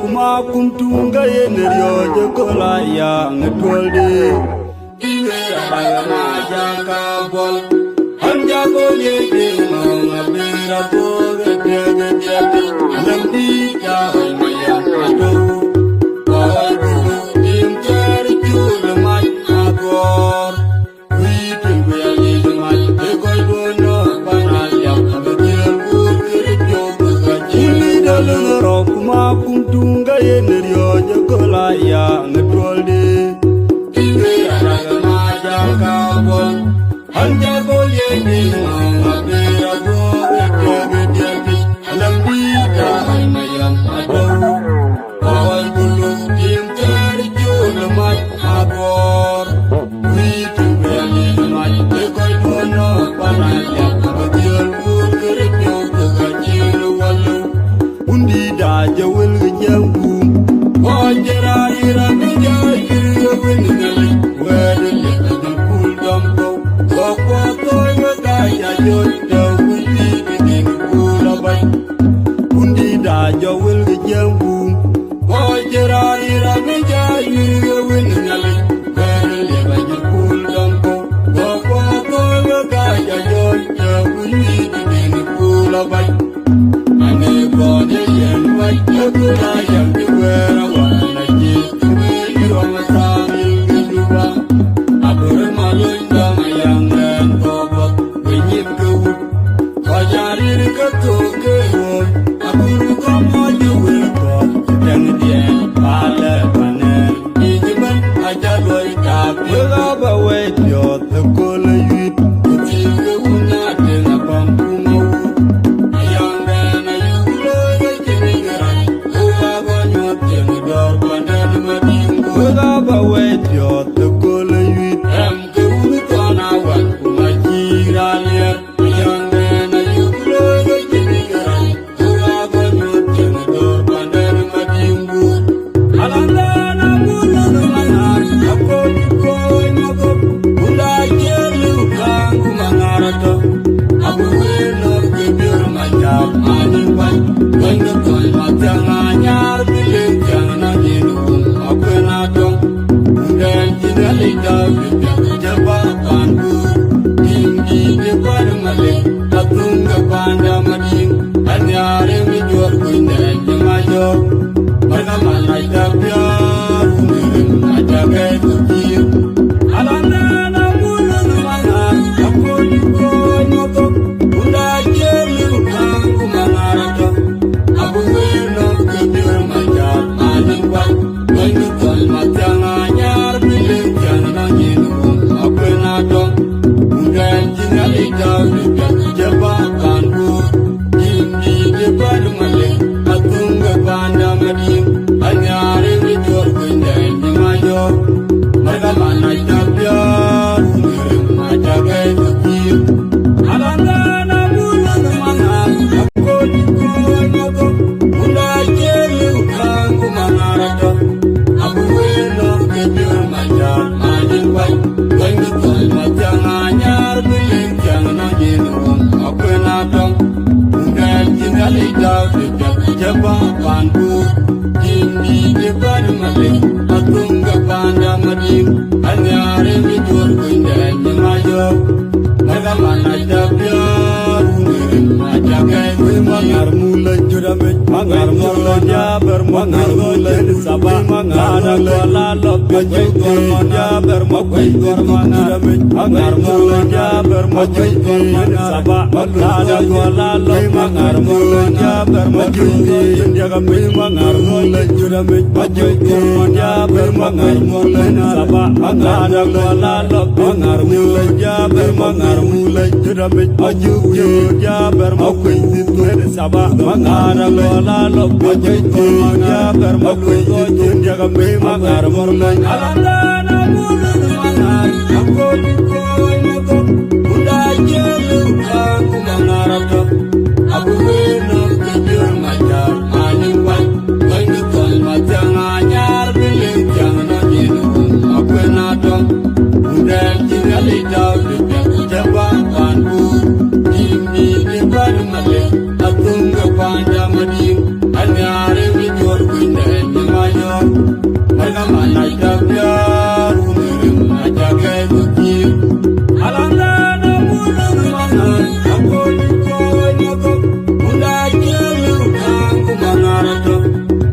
Kuma kumtunga yenerio jokola ya ngedwalde Iwe ragama jaka bol Hanja bolye dima ngabira boga dega dega Lamdi jahai maya ado Kawal dulu imteri jule mai agor Witin kuya lili mai Dekoi dono panal yang Abadil kukiri joga gaji Uli dalang rokuma kumtunga yenerio jokola ya ngedwalde Iwe ragama jaka bol Hanja bolye dima ngabira boga dega dega Lamdi jahai maya ado Kawal dulu imteri jule mai agor Witin kuya lili mai Dekoi dono panal yang Abadil kukiri joga gaji walu Undi da jawel jambu Wajera ira meja ira wengali Wede leka jempul dampo Wakwa toyo daya joda Undi biding pula bay Undi da jawel jambu Wajera ira meja ira wengali Wede leka jempul dampo Wakwa toyo daya joda Undi biding pula bay Ane bode yen wai Ekula yang diwera wana jis Kibiri roma samil genduba Abure maluin dama yang ren kobok Wenyim kewut Wajarir ketuke woi Aburu kama juwil kok Sedang dien pale panen Ijiban aja doi tapi Laba wait yot Ekula yuit Kutil kewuna Dena pampu mau Ayang dena yulo Yajimigerai Uwa gonyot Jeni dor pandan madinggo Laba wait yot Ekula yuit Em kewuna tonawan Kumajira liat Ayang dena yulo Yajimigerai Uwa gonyot Jeni dor pandan madinggo Alandana mulu numanar Ako dikoy magop Ula jeli ukang kumangarato Abu wenor kebir majab Anipay Ganda toy matang anyar Biling jangan anjinum Aku nadong Undan jinalita Bibyak jabakan ku Tinggi depan malik Tatung kepanda mading Anyare mijor kuinen jemajo Mereka malai tabiar Unirin majagai kukir Alandana mulu numangan Aku dikoy magop Unda jeli ukang kumangarato Abu wenor kebir majab Anipay Ganda toy matang anyar Biling jangan anjinum Aku nadong Undan jinalita Bibyak jabakan ku Tinggi depan malik Tatung kepanda mading Anyare mijor kuinen jemajo Mereka malai tabiar Unirin majagai kukir Alandana mulu numangan Aku dikoy magop Unda jeli ukang kumangarato Abu wenor kebir majab Anipay Ganda toy matang anyar Biling jangan anjinum Aku nadong Undan jinalita Bibyak jabakan ku Tinggi depan malik Tatung kepanda mading Anyare mijor kuinen jemajo Mereka malai tabiar Unirin majagai Mangar mulai juramet Mangar mulanya bermangar mulai Sabah mangar Mangara gola lobby gormana bermokai gormana Mangar mulanya bermokai gormana Sabah Ada gola lobby mangar mulanya bermokai Dia kami mangar mulanya bermokai gormana bermangar mulanya Sabah Ada gola lobby mangar mulanya bermangar mulanya Dia bermokai Sabah Ada gola lobby gormana bermokai Dia kami mangar mulanya Alangana mulun mangar Aku dikoi nato Udah jelu aku mangarata Aku benar kejur majar Maning wai Kau tol matang anyar Bilik jangan ajinu Aku nato Udah jeli tau Dipyak jabang panku Ini depan malik Atung kepanda mading Anyari mijur kunden Nyemayo Mereka mana jabiar Umirim aja kebukin Alangana mulun mangar Aku dikoi nato Udah jelu aku mangarata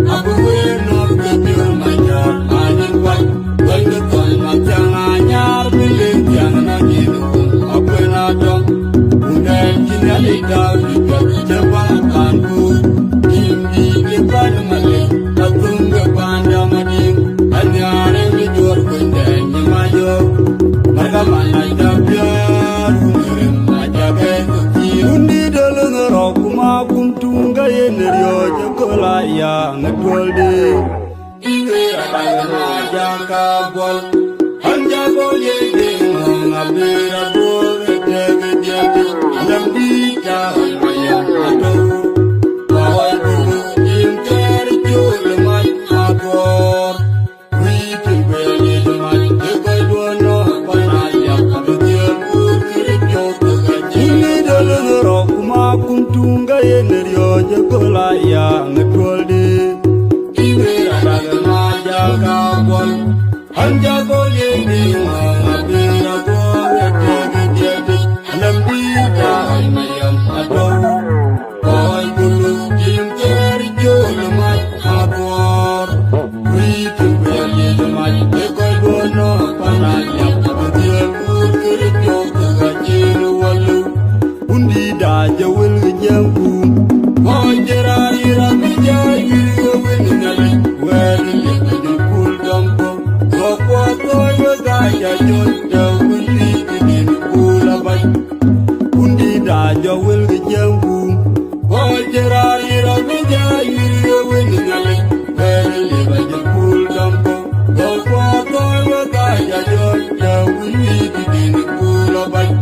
Aku benar kejur majar Maning wai Kau tol matang anyar Bilik jangan ajinu Aku nato Udah jeli tau Dipyak jabang panku Ini depan malik Atung kepanda mading Anyare mijur kunden Nyemayo Mereka mana jabiar Umirim aja kebukin Undi dalang rokuma kumtunga yenerio Jagola yang ngedolde Iwira dalang jangka bol Hanja boleh dengung Abira boleh jagi-jagi Alam dika mayang atau Bawai dulu Jim terjul lemai agor Witing beli lemai Dekai duana Panayak Kemudian ukirik jauh gaji Ini dalam rokuma kumtunga yenerio Jagola yang ngedolde Iwira dalang jangka bol Hanja boleh dengung Abira boleh jagi-jagi Alam dika mayang atau Bawai dulu Jim terjul lemai agor Witing beli lemai Dekai duana Panayak Kemudian ukirik jauh gaji walu Undi dah jawil jambu Manjerari rami jai Gawin ngali Wadi lihat pul dampo Gokwa toyo gaya Jodoh Undi kini pula baik Undi dah jawil jambu Manjerari rami jai Gawin ngali Wadi lihat pul dampo Gokwa toyo gaya Jodoh Undi kini pula baik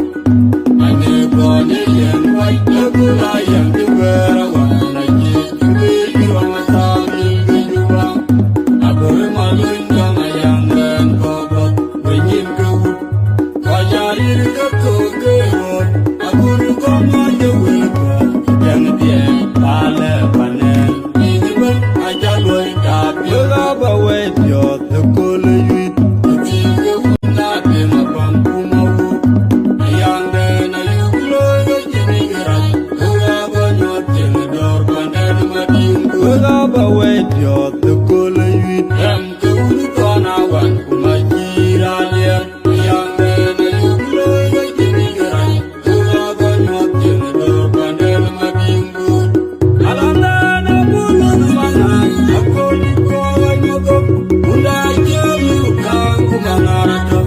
Ane kone yang baik Negula yang diberawan Lagi kembali Rama sambil kejuang Aku remalun Kama yang rengkobot Wenyim kewut Wajarir kekegewot Aku rekoma jawil kot Yang diem Pale panen Ini ben aja luai tapi Berapa wediot Tekole yuit Uji kewut Nabi mapampu mau Yang dena yuk loy Gajini gerak Berapa nyot Jenedor panen madingku Berapa wediot Tekole yuit Yang kewut Kanawan Kumajira liat Yang dena yuk loy Gajini gerak Berapa nyot Jenedor panen madingku Alangana mulun mangar Aku dikoi nyokop Udah jelu Aku mangarata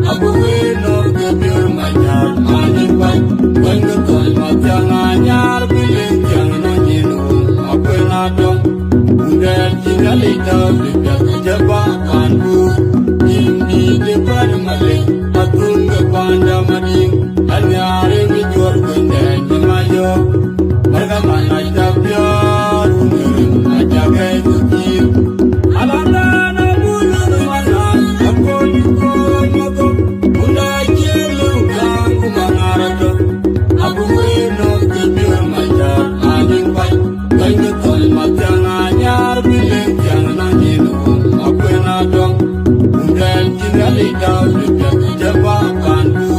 Aku benar kebir majar Maning wai Kau ngetol matang anyar Bilik jangan ajinu Aku nato Udah jeli tau Dipyak jabang panku Ini depan malik Atung kepanda mading Anyare mijur kunden Nyemayo Mereka mana jabiar Umirim aja kebukin Alangana mulun mangar Aku dikoi nato Udah jelu Aku mangarata Aku benar kebir majar Maning wai Kau ngetol matang anyar Bilik jangan ajinu Aku nato Udah jeli tau Dipyak jabang panku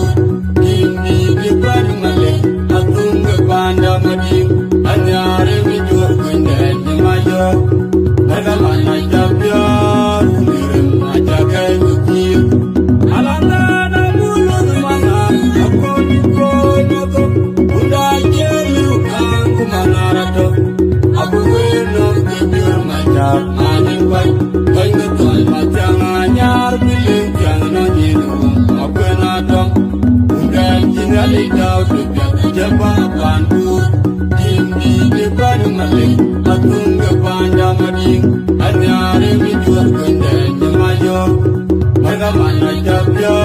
Ini depan malik Atung kepanda mading Anyare mijur kunden Nyemayo Mereka mana jabiar malik atunga panda mading anyare mi jual kunde nyamayo marga mana jabya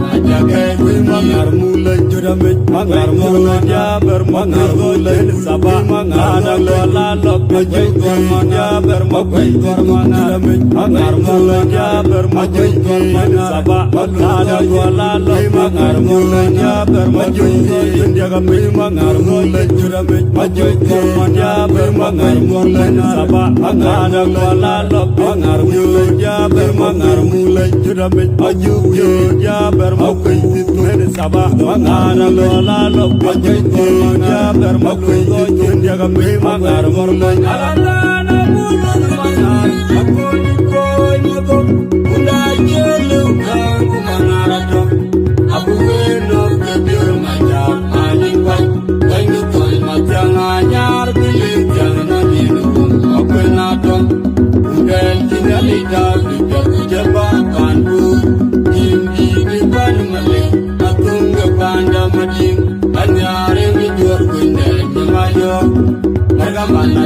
Ajakai kui mangar mulai jurame mangar mulai jaber mangar mulai sabah ada kuala lop jai korman jaber makai korman jurame mangar mulai jaber makai korman sabah ada kuala lop mangar mulai jaber makai jagame mangar mulai jurame makai korman jaber mangar mulai sabah ada kuala lop mangar mulai jaber mangar mulai jurame makai jaber makai itu sabah mangar lola lop makai korman jaber makai jagame mangar mulai alana bulun mangar aku dikoi makom udah jelu kan mangar aja aku eno kebir majak maning wai wai koi majang anyar bilik jangan minum aku nadong udah tinggali dari jabakan bu tinggi di bawah malik atung kepanda mading anyare mi jual kunde nyamayo marga mana